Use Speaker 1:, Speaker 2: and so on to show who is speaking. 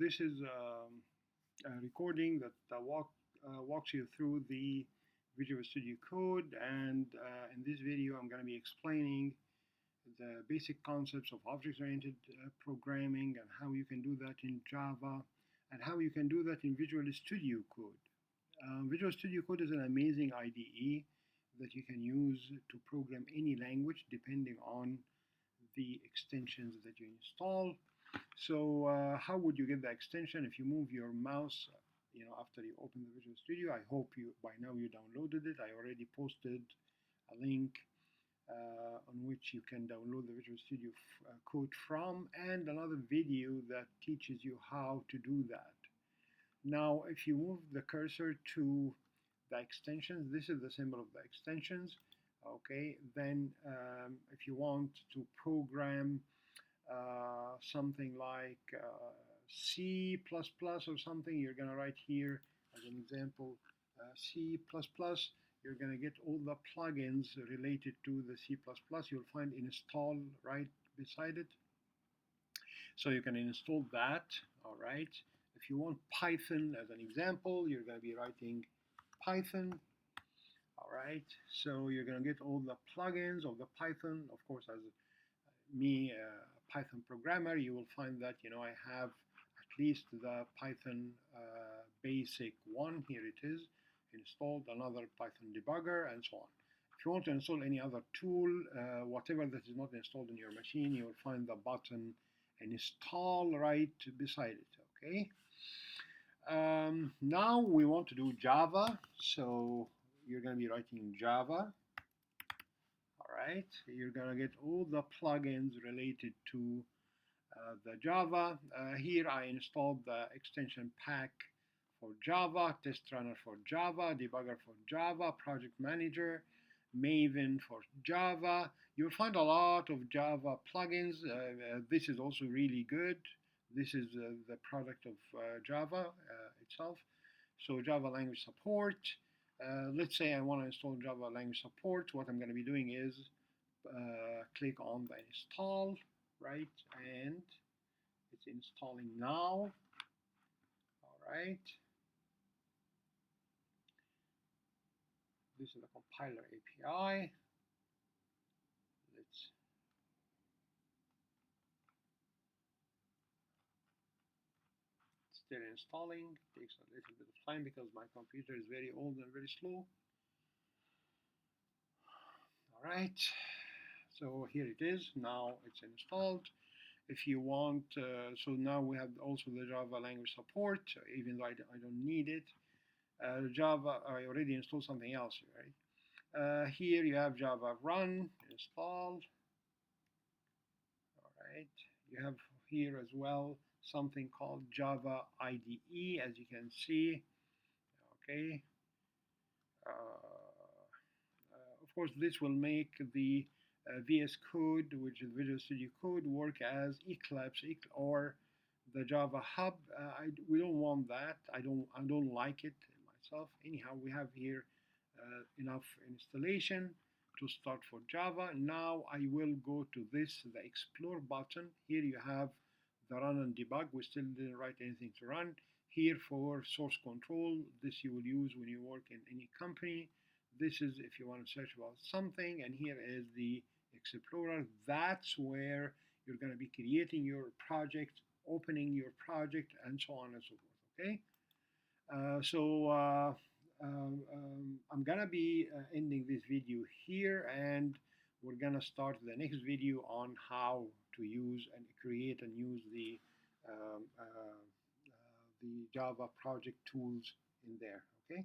Speaker 1: This is a recording that walks you through the Visual Studio Code, and in this video I'm going to be explaining the basic concepts of object-oriented programming and how you can do that in Java and how you can do that in Visual Studio Code. Visual Studio Code is an amazing IDE that you can use to program any language depending on the extensions that you install. So how would you get the extension? If you move your mouse, after you open the Visual Studio, I hope by now you downloaded it. I already posted a link on which you can download the Visual Studio Code from, and another video that teaches you how to do that. Now, if you move the cursor to the extensions, this is the symbol of the extensions. Okay, then if you want to program something like C++ or something, you're going to write here as an example C++. You're going to get all the plugins related to the C++. You'll find install right beside it. So you can install that, all right. If you want Python as an example, you're going to be writing Python. All right, so you're going to get all the plugins of the Python. Of course, as me, a Python programmer, you will find that I have at least the Python basic one. Here it is, installed, another Python debugger, and so on. If you want to install any other tool, whatever that is not installed in your machine, you will find the button install right beside it. Okay. Now we want to do Java, so you're going to be writing Java. All right, you're going to get all the plugins related to the Java. Here I installed the extension pack for Java, test runner for Java, debugger for Java, project manager, Maven for Java. You'll find a lot of Java plugins. This is also really good. This is the product of Java itself. So Java language support. Let's say I want to install Java language support. What I'm going to be doing is click on the install, right? And it's installing now. All right. This is the compiler API. Let's still installing. Takes a little bit of time because my computer is very old and very slow. All right, so here it is. Now it's installed. If you want, so now we have also the Java language support, even though I don't need it. Java, I already installed something else, right? Here you have Java run, installed. All right, you have here as well something called Java IDE, as you can see. Okay. Of course, this will make the VS Code, which is Visual Studio Code, work as Eclipse or the Java Hub. We don't want that. I don't like it myself. Anyhow, we have here enough installation to start for Java. Now I will go to the Explore button. Here you have the run and debug. We still didn't write anything to run. Here for source control, this you will use when you work in any company. This is if you want to search about something, and here is the Explorer. That's where you're going to be creating your project, opening your project, and so on and so forth. Okay, I'm gonna be ending this video here, and we're gonna start the next video on how to use and create and use the Java project tools in there. Okay.